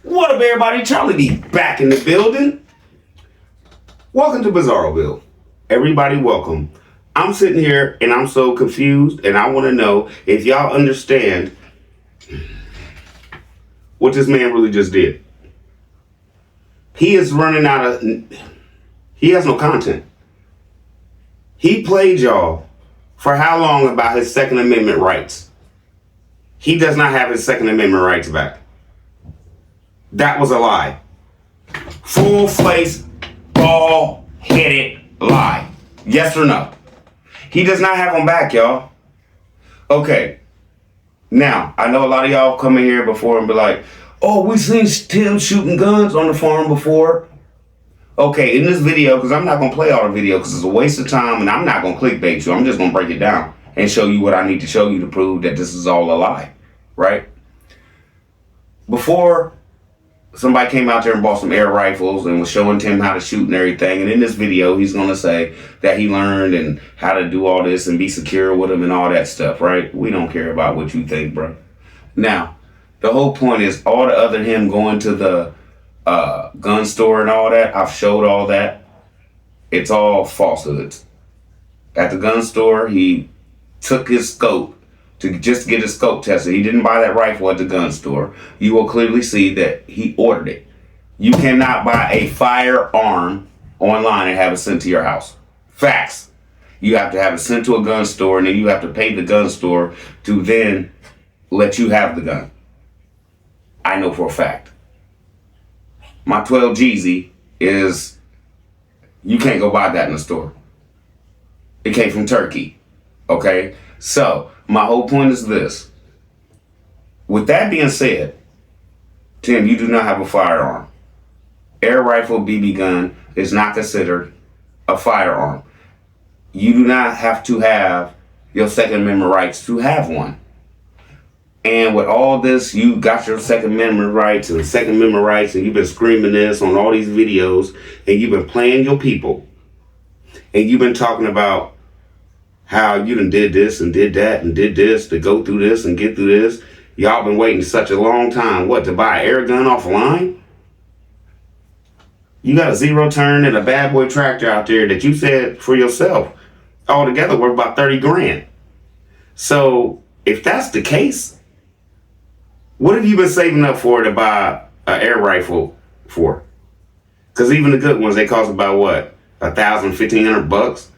What up, everybody? Charlie D back in the building. Welcome to Bizarroville. Everybody, welcome. I'm sitting here and I'm so confused, and I want to know if y'all understand what this man really just did. He is running out of. He has no content. He played y'all for how long about his Second Amendment rights? He does not have his Second Amendment rights back. That was a lie. Full-faced, bald-headed lie. Yes or no? He does not have them back, y'all. Okay. Now, I know a lot of y'all come in here before and be like, oh, we seen Tim shooting guns on the farm before. Okay, in this video, because I'm not going to play all the video because it's a waste of time and I'm not going to clickbait you. I'm just going to break it down and show you what I need to show you to prove that this is all a lie. Right? Before somebody came out there and bought some air rifles and was showing Tim how to shoot and everything. And in this video, he's going to say that he learned and how to do all this and be secure with them and all that stuff, right? We don't care about what you think, bro. Now, the whole point is all the other him going to the gun store and all that. I've showed all that. It's all falsehoods. At the gun store, he took his scope to just get his scope tested. He didn't buy that rifle at the gun store. You will clearly see that he ordered it. You cannot buy a firearm online and have it sent to your house. Facts. You have to have it sent to a gun store, and then you have to pay the gun store to then let you have the gun. I know for a fact. My 12 Jeezy is, you can't go buy that in the store. It came from Turkey. Okay? So, my whole point is this. With that being said, Tim, you do not have a firearm. Air rifle BB gun is not considered a firearm. You do not have to have your Second Amendment rights to have one. And with all this, you got your Second Amendment rights and Second Amendment rights, and you've been screaming this on all these videos, and you've been playing your people, and you've been talking about how you done did this and did that and did this to go through this and get through this. Y'all been waiting such a long time. What, to buy an air gun offline? You got a zero turn and a bad boy tractor out there that you said for yourself altogether worth about 30 grand. So if that's the case, what have you been saving up for to buy an air rifle for? Because even the good ones, they cost about what? $1,000, $1,500?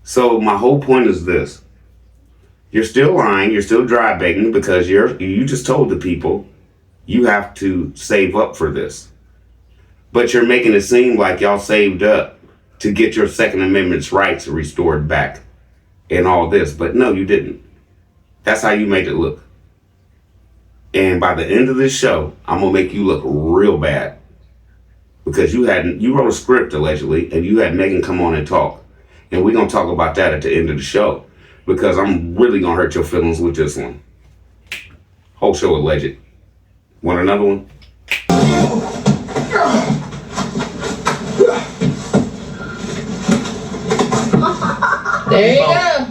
So my whole point is this. You're still lying. You're still dry begging because you just told the people you have to save up for this. But you're making it seem like y'all saved up to get your Second Amendment's rights restored back and all this. But no, you didn't. That's how you made it look. And by the end of this show, I'm going to make you look real bad. Because you wrote a script allegedly and you had Megan come on and talk. And we're going to talk about that at the end of the show. Because I'm really going to hurt your feelings with this one. Whole show alleged. Want another one? There you go.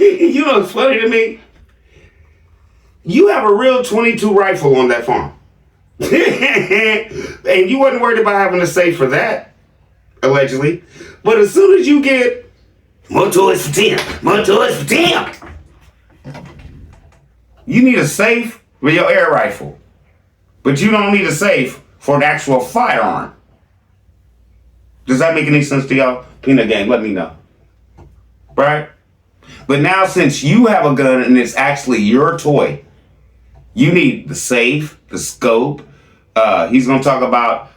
You know what's funny to me? You have a real 22 rifle on that farm. And you wasn't worried about having a safe for that, allegedly. But as soon as you get more toys for Tim, more toys for Tim, you need a safe for your air rifle. But you don't need a safe for an actual firearm. Does that make any sense to y'all? Peanut Gang, let me know. Right? But now since you have a gun and it's actually your toy, you need the safe, the scope. He's going to talk about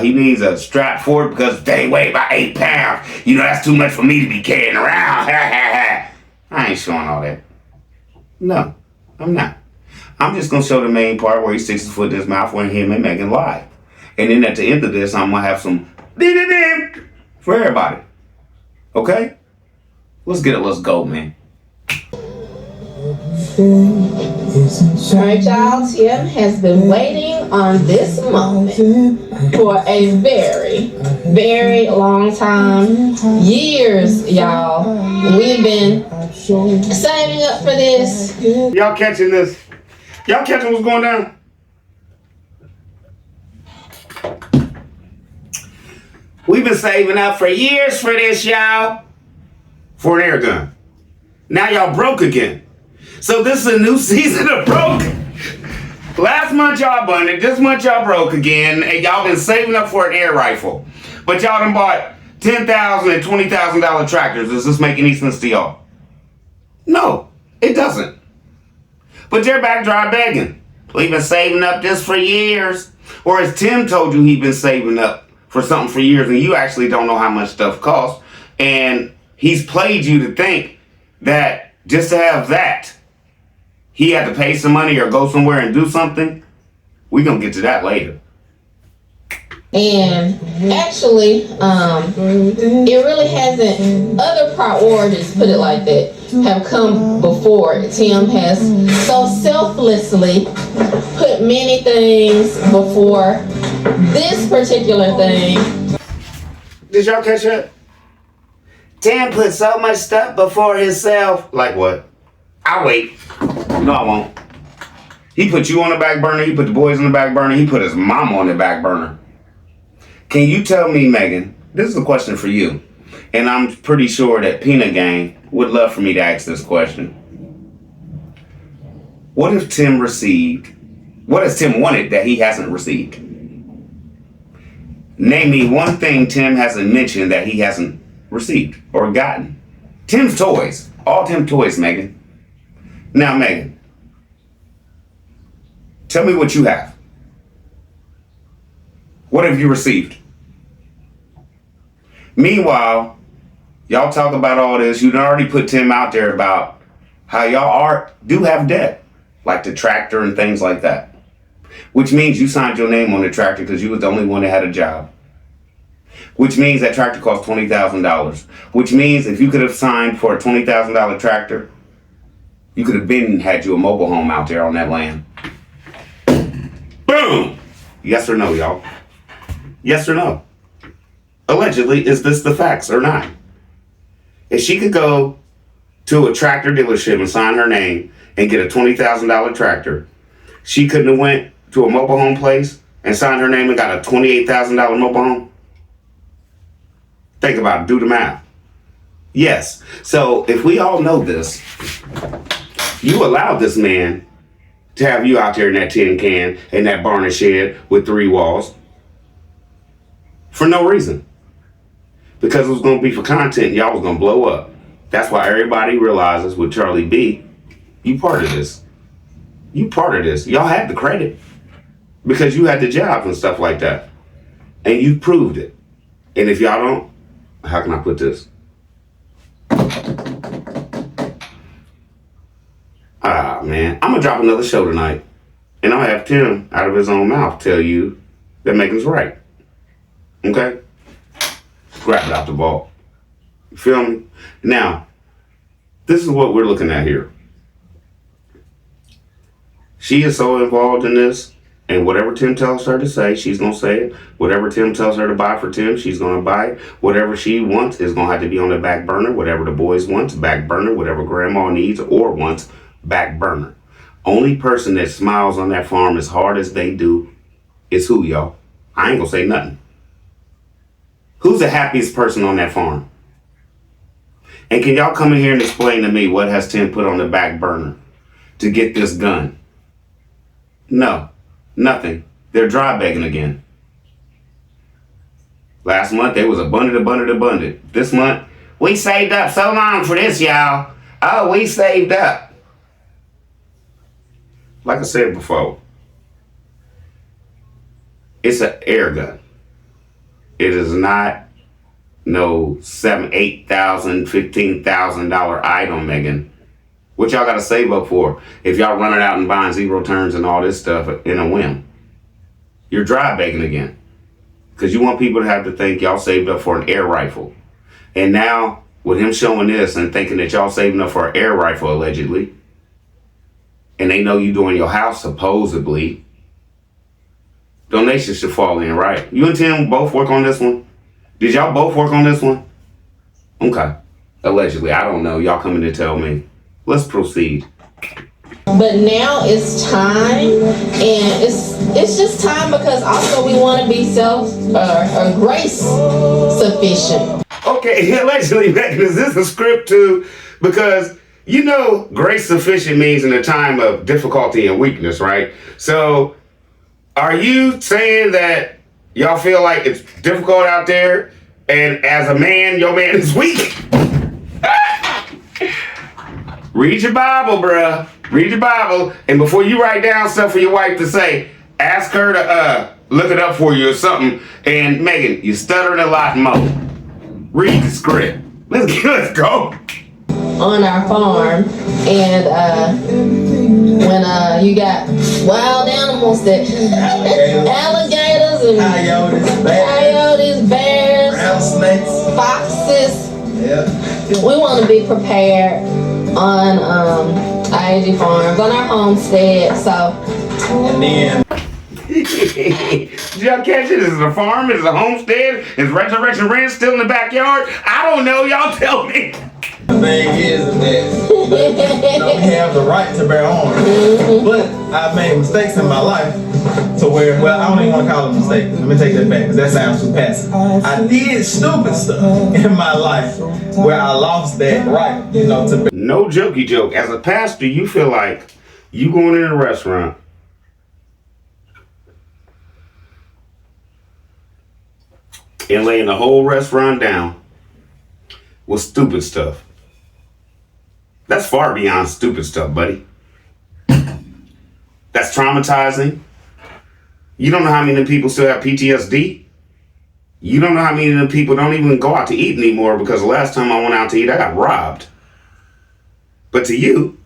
he needs a strap for it because they weigh about 8 pounds. You know, that's too much for me to be carrying around. I ain't showing all that. No, I'm not. I'm just going to show the main part where he sticks his foot in his mouth when him and Megan lie. And then at the end of this, I'm going to have some for everybody. Okay? Let's get it. Let's go, man. Alright, y'all, Tim has been waiting on this moment for a very, very long time. Years, y'all. We've been saving up for this. Y'all catching this? Y'all catching what's going down? We've been saving up for years for this, y'all. For an air gun. Now y'all broke again. So this is a new season of broke. Last month y'all abundant. This month y'all broke again. And y'all been saving up for an air rifle. But y'all done bought $10,000 and $20,000 tractors. Does this make any sense to y'all? No, it doesn't. But they're back dry begging. We've been saving up this for years. Or as Tim told you, he's been saving up for something for years, and you actually don't know how much stuff costs. And he's played you to think that just to have that, he had to pay some money or go somewhere and do something. We're going to get to that later. And actually, it really hasn't, other priorities, put it like that, have come before it. Tim has so selflessly put many things before this particular thing. Did y'all catch that? Tim put so much stuff before himself. Like what? I'll wait. No, I won't. He put you on the back burner. He put the boys on the back burner. He put his mama on the back burner. Can you tell me, Megan, this is a question for you, and I'm pretty sure that Peanut Gang would love for me to ask this question. What has Tim wanted that he hasn't received? Name me one thing Tim hasn't mentioned that he hasn't received or gotten. Tim's toys. All Tim toys, Megan. Now, Megan, tell me what you have. What have you received? Meanwhile, y'all talk about all this. You already put Tim out there about how y'all do have debt, like the tractor and things like that. Which means you signed your name on the tractor because you was the only one that had a job. Which means that tractor cost $20,000. Which means if you could have signed for a $20,000 tractor, you could have had you a mobile home out there on that land. Boom! Yes or no, y'all? Yes or no? Allegedly, is this the facts or not? If she could go to a tractor dealership and sign her name and get a $20,000 tractor, she couldn't have went to a mobile home place and signed her name and got a $28,000 mobile home? Think about it. Do the math. Yes. So if we all know this, you allowed this man to have you out there in that tin can, in that barn and shed with 3 walls for no reason. Because it was going to be for content, y'all was going to blow up. That's why everybody realizes with Charlie B, you part of this. You part of this. Y'all had the credit because you had the jobs and stuff like that. And you proved it. And if y'all don't, how can I put this? Man, I'm going to drop another show tonight. And I'll have Tim out of his own mouth tell you that Megan's right. Okay? Grab it out the vault. You feel me? Now, this is what we're looking at here. She is so involved in this, and whatever Tim tells her to say, she's going to say it. Whatever Tim tells her to buy for Tim, she's going to buy it. Whatever she wants is going to have to be on the back burner. Whatever the boys want, back burner. Whatever grandma needs or wants, back burner. Only person that smiles on that farm as hard as they do is who, y'all? I ain't going to say nothing. Who's the happiest person on that farm? And can y'all come in here and explain to me what has Tim put on the back burner to get this gun? No, nothing. They're dry begging again. Last month, they was abundant. This month, we saved up so long for this, y'all. Oh, we saved up. Like I said before, it's an air gun. It is not no $7,000, $8,000, $15,000 item, Megan. What y'all gotta save up for if y'all running out and buying 0 turns and all this stuff in a whim? You're dry begging again. Because you want people to have to think y'all saved up for an air rifle. And now, with him showing this and thinking that y'all saving up for an air rifle, allegedly, and they know you doing your house supposedly, donations should fall in, right? You and Tim both work on this one? Did y'all both work on this one? Okay. Allegedly. I don't know. Y'all coming to tell me. Let's proceed. But now it's time, and it's just time because also we want to be grace sufficient. Okay, allegedly, Megan, is this a script too? Because you know, grace sufficient means in a time of difficulty and weakness, right? So, are you saying that y'all feel like it's difficult out there, and as a man, your man is weak? Read your Bible, bruh. Read your Bible, and before you write down stuff for your wife to say, ask her to look it up for you or something. And Megan, you stuttering a lot more. Read the script. Let's go. On our farm, and when you got wild animals that alligators and coyotes, bears, snakes, foxes. Yeah. We want to be prepared on IAG farms, on our homestead. So, and then. Did y'all catch it? Is it a farm? Is it a homestead? Is Resurrection Ranch still in the backyard? I don't know. Y'all tell me. The thing is that we have the right to bear arms, but I've made mistakes in my life to where, well, I don't even want to call it mistakes. Let me take that back because that sounds too passive. I did stupid stuff in my life where I lost that right, to bear. No jokey joke. As a pastor, you feel like you going in a restaurant and laying the whole restaurant down with stupid stuff. That's far beyond stupid stuff, buddy. That's traumatizing. You don't know how many people still have PTSD. You don't know how many of the people don't even go out to eat anymore because the last time I went out to eat, I got robbed. But to you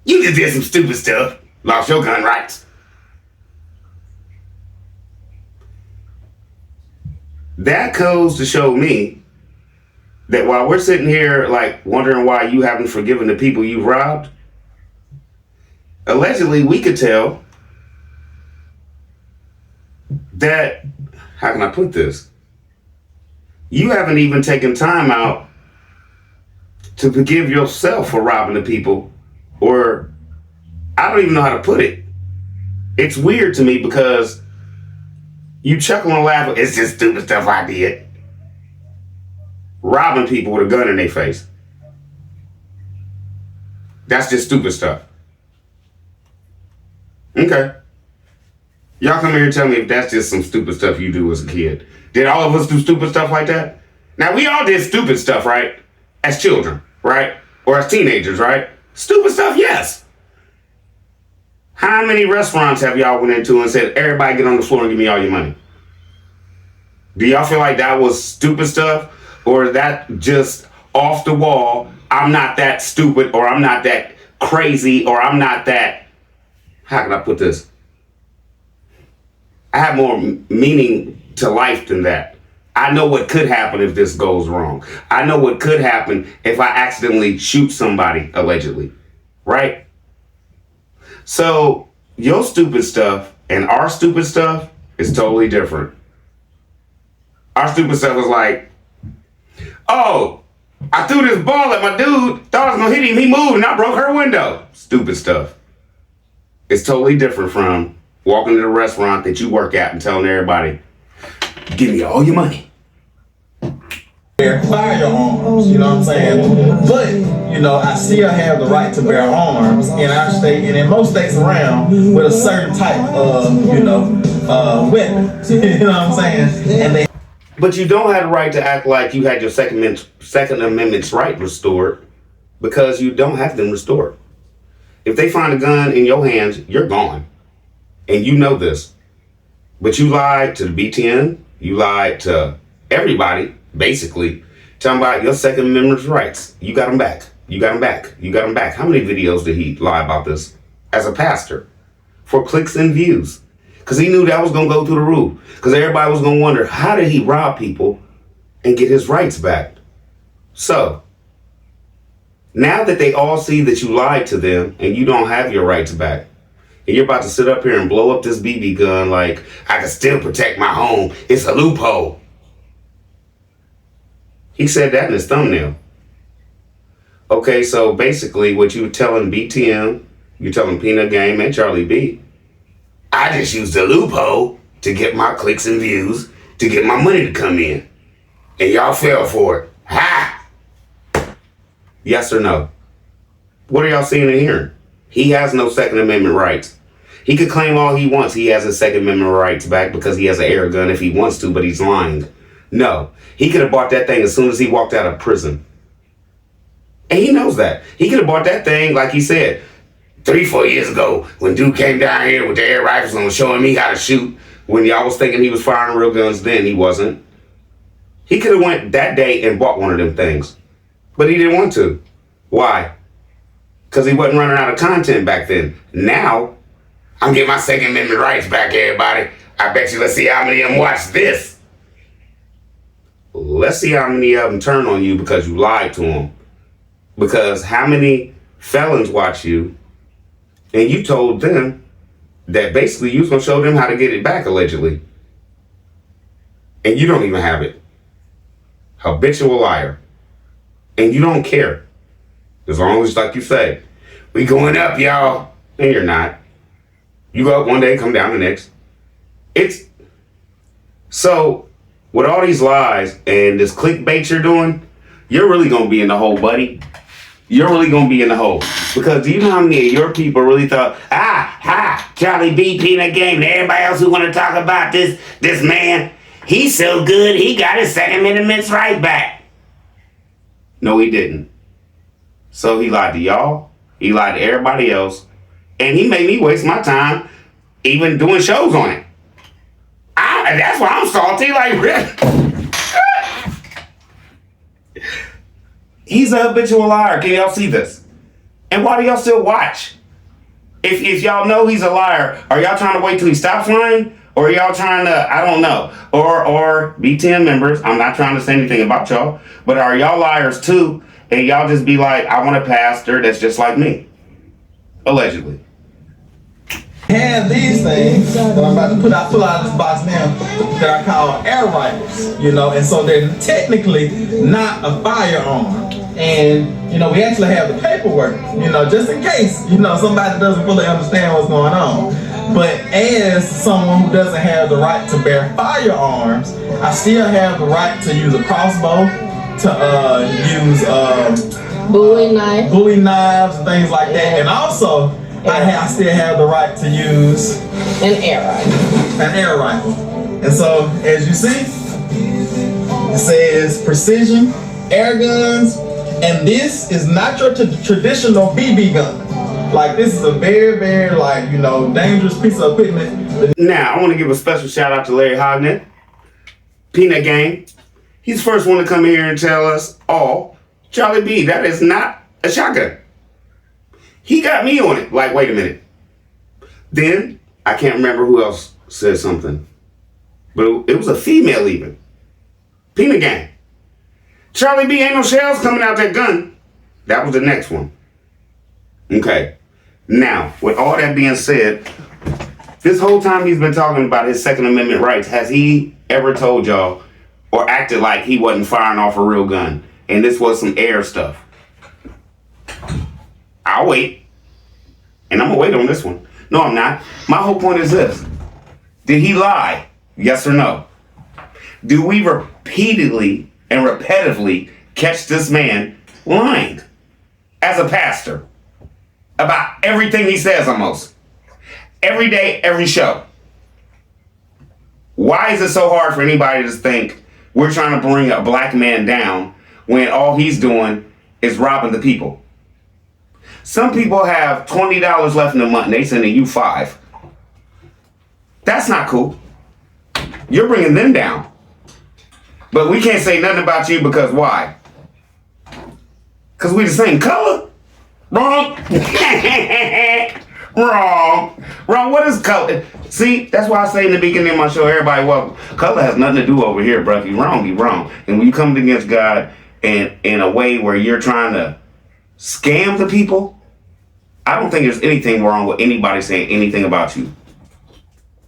just did some stupid stuff. Lost your gun rights. That goes to show me that while we're sitting here like wondering why you haven't forgiven the people you've robbed, allegedly we could tell that, how can I put this? You haven't even taken time out to forgive yourself for robbing the people, or I don't even know how to put it. It's weird to me because you chuckle and laugh, it's just stupid stuff I did. Robbing people with a gun in their face. That's just stupid stuff. Okay. Y'all come here and tell me if that's just some stupid stuff you do as a kid. Did all of us do stupid stuff like that? Now, we all did stupid stuff, right? As children, right? Or as teenagers, right? Stupid stuff, yes. How many restaurants have y'all went into and said, everybody get on the floor and give me all your money? Do y'all feel like that was stupid stuff? Or is that just off the wall, I'm not that stupid, or I'm not that crazy, or I'm not that, how can I put this? I have more meaning to life than that. I know what could happen if this goes wrong. I know what could happen if I accidentally shoot somebody, allegedly, right? So your stupid stuff and our stupid stuff is totally different. Our stupid stuff was like, oh, I threw this ball at my dude, thought I was gonna hit him, he moved and I broke her window. Stupid stuff. It's totally different from walking to the restaurant that you work at and telling everybody, give me all your money. Firearms, you know what I'm saying? But, I still have the right to bear arms in our state and in most states around with a certain type of, weapon. You know what I'm saying? But you don't have the right to act like you had your Second Amendment's right restored because you don't have them restored. If they find a gun in your hands, you're gone. And you know this. But you lied to the BTN. You lied to everybody, basically, talking about your Second Amendment rights. You got them back. You got them back. You got them back. How many videos did he lie about this as a pastor? For clicks and views. Because he knew that was going to go through the roof. Because everybody was going to wonder, how did he rob people and get his rights back? So, Now that they all see that you lied to them and you don't have your rights back, and you're about to sit up here and blow up this BB gun like, I can still protect my home. It's a loophole. He said that in his thumbnail. Okay, so basically what you were telling BTM, you're telling Peanut Game and Charlie B, I just used the loophole to get my clicks and views, to get my money to come in. And y'all fell for it. Ha! Yes or no? What are y'all seeing and hearing? He has no Second Amendment rights. He could claim all he wants. He has his Second Amendment rights back because he has an air gun if he wants to, but he's lying. No, he could have bought that thing as soon as he walked out of prison. And he knows that. He could have bought that thing, like he said, 3-4 years ago when dude came down here with the air rifles and was showing me how to shoot. When y'all was thinking he was firing real guns then, he wasn't. He could have went that day and bought one of them things. But he didn't want to. Why? Because he wasn't running out of content back then. Now, I'm getting my Second Amendment rights back, everybody. I bet you, let's see how many of them watch this. Let's see how many of them turn on you because you lied to them. Because how many felons watch you and you told them that basically you was going to show them how to get it back, allegedly. And you don't even have it. Habitual liar. And you don't care. As long as, like you say, we going up, y'all. And you're not. You go up one day, come down the next. So, with all these lies and this clickbait you're doing, you're really going to be in the hole, buddy. You're really going to be in the hole. Because do you know how many of your people really thought, Charlie B, Peanut Game, and everybody else who want to talk about this man, he's so good, he got his Second Amendment right back. No, he didn't. So he lied to y'all, he lied to everybody else, and he made me waste my time even doing shows on it. That's why I'm salty, like, really? He's a habitual liar. Can y'all see this? And why do y'all still watch? If y'all know he's a liar, are y'all trying to wait till he stops lying? Or are y'all trying to, I don't know. Or B10 members, I'm not trying to say anything about y'all, but are y'all liars too? And y'all just be like, I want a pastor that's just like me. Allegedly. Have these things that I'm about to pull out of this box now that are called air rifles, you know, and so they're technically not a firearm. And, you know, we actually have the paperwork, you know, just in case, you know, somebody doesn't fully understand what's going on. But as someone who doesn't have the right to bear firearms, I still have the right to use a crossbow, to use Bowie knives and things like that. And also, I still have the right to use an air rifle. And so, as you see, it says precision air guns, and this is not your traditional BB gun. Like, this is a very, very, like, you know, dangerous piece of equipment. Now, I want to give a special shout out to Larry Hognet, Peanut Game. He's the first one to come here and tell us all, Charlie B, that is not a shotgun. He got me on it. Like, wait a minute. Then, I can't remember who else said something. But it was a female even. Peanut Gang. Charlie B, ain't no shells coming out that gun. That was the next one. Okay. Now, with all that being said, this whole time he's been talking about his Second Amendment rights, has he ever told y'all or acted like he wasn't firing off a real gun and this was some air stuff? I'll wait. And I'm going to wait on this one. No, I'm not. My whole point is this. Did he lie? Yes or no? Do we repeatedly and repetitively catch this man lying as a pastor about everything he says almost? Every day, every show. Why is it so hard for anybody to think we're trying to bring a black man down when all he's doing is robbing the people? Some people have $20 left in the month and they sending you $5. That's not cool. You're bringing them down. But we can't say nothing about you because why? Because we the same color? Wrong. Wrong. What is color? See, that's why I say in the beginning of my show, everybody, well, color has nothing to do over here, bro. If you're wrong, you're wrong. And when you come against God in a way where you're trying to scam the people, I don't think there's anything wrong with anybody saying anything about you.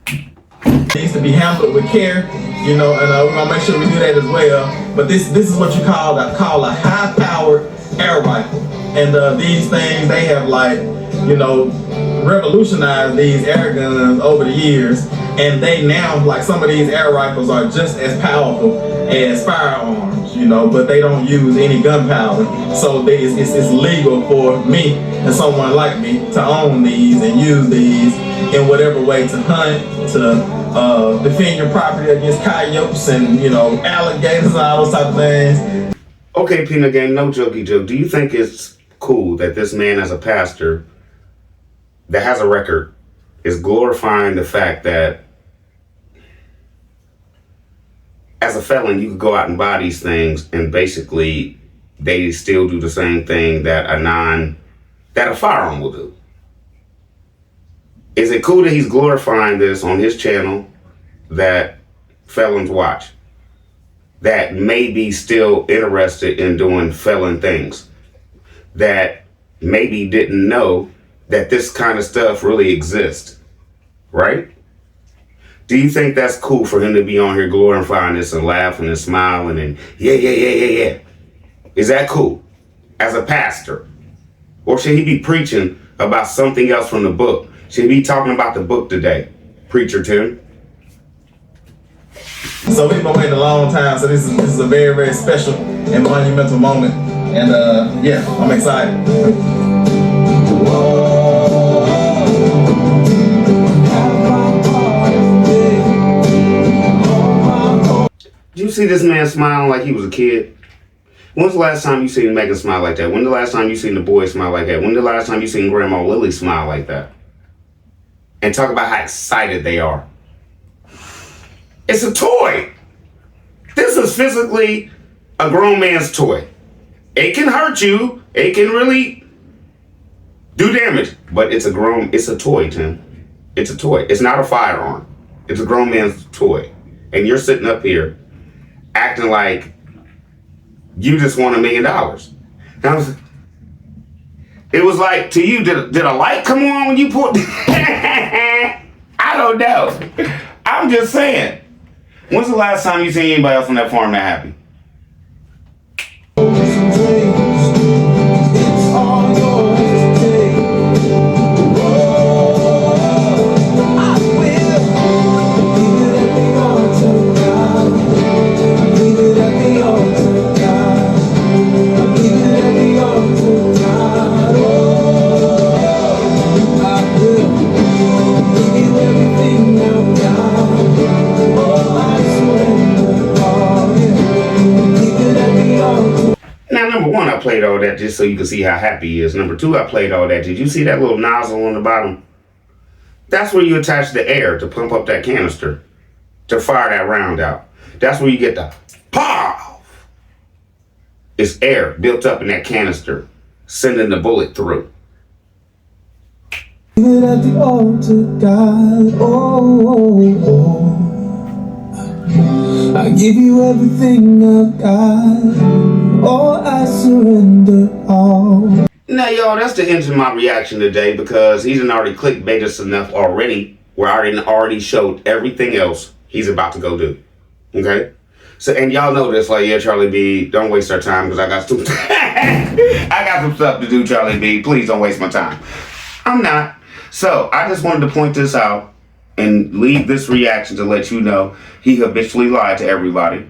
It needs to be handled with care, you know, and we're gonna make sure we do that as well. But this is what you call a high-powered air rifle, and these things, they have, like, you know, revolutionized these air guns over the years, and they now, like, some of these air rifles are just as powerful as firearms, you know, but they don't use any gunpowder. So it's legal for me and someone like me to own these and use these in whatever way, to hunt, to defend your property against coyotes and, you know, alligators and all those type of things. Okay, Peanut Gang, no jokey joke. Do you think it's cool that this man, as a pastor that has a record, is glorifying the fact that as a felon you could go out and buy these things, and basically they still do the same thing that a firearm will do? Is it cool that he's glorifying this on his channel that felons watch, that may be still interested in doing felon things, that maybe didn't know that this kind of stuff really exists, right? Do you think that's cool for him to be on here glorifying this and laughing and smiling and yeah? Is that cool as a pastor? Or should he be preaching about something else from the book? Should he be talking about the book today, Preacher Tim? So we've been waiting a long time, so this is a very, very special and monumental moment, and yeah, I'm excited. Did you see this man smiling like he was a kid? When's the last time you seen Megan smile like that? When's the last time you seen the boys smile like that? When's the last time you seen Grandma Lily smile like that? And talk about how excited they are. It's a toy. This is physically a grown man's toy. It can hurt you. It can really do damage. But it's a toy, Tim. It's a toy. It's not a firearm. It's a grown man's toy. And you're sitting up here acting like you just won $1 million. Now, it was like, to you, did a light come on when you put... I don't know. I'm just saying. When's the last time you seen anybody else on that farm that happy? I played all that just so you can see how happy he is. Number two, I played all that. Did you see that little nozzle on the bottom? That's where you attach the air to pump up that canister, to fire that round out. That's where you get the pow. It's air built up in that canister, sending the bullet through. Give it at the altar, God. I give you everything I've got. Oh, I surrender all. Now, y'all, that's the end of my reaction today, because he's already clickbaited us enough already, where I already showed everything else he's about to go do. Okay? So, and y'all know this, like, yeah, Charlie B, don't waste our time, because I got some stuff to do, Charlie B. Please don't waste my time. I'm not. So, I just wanted to point this out and leave this reaction to let you know he habitually lied to everybody.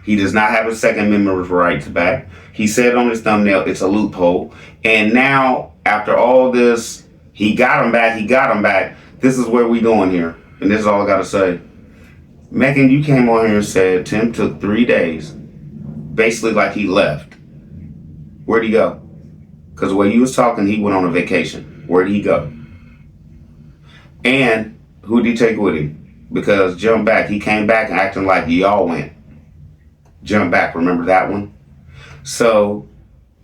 He does not have a Second Amendment rights back. He said on his thumbnail, it's a loophole. And now, after all this, he got him back. This is where we going here. And this is all I got to say. Megan, you came on here and said Tim took 3 days. Basically like he left. Where'd he go? Because the way you was talking, he went on a vacation. Where'd he go? And who'd he take with him? Because Jump Back, he came back acting like y'all went. Jump Back, remember that one? So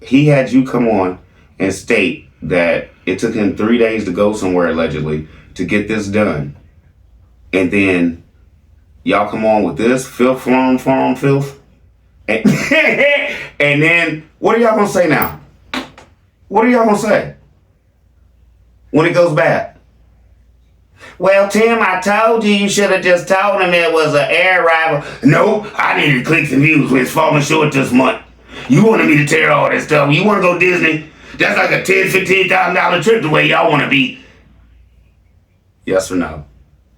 he had you come on and state that it took him 3 days to go somewhere, allegedly, to get this done. And then y'all come on with this filth. And, and then, what are y'all gonna say now? What are y'all gonna say when it goes bad? Well, Tim, I told you should have just told him it was an air rifle. No, I needed clicks and views. It's falling short this month. You wanted me to tear all this stuff. You want to go Disney? That's like a $10,000, $15,000 trip the way y'all want to be. Yes or no?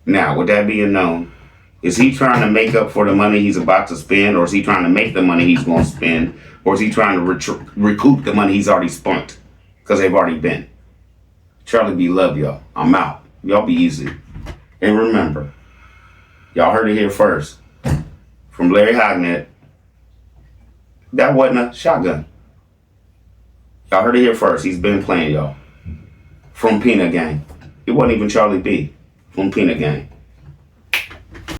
Now, with that being known, is he trying to make up for the money he's about to spend, or is he trying to make the money he's going to spend, or is he trying to recoup the money he's already spent? Because they've already been. Charlie B. Love y'all. I'm out. Y'all be easy. And remember, y'all heard it here first from Larry Hognett. That wasn't a shotgun. Y'all heard it here first. He's been playing y'all. From Peanut Gang. It wasn't even Charlie B. From Peanut Gang.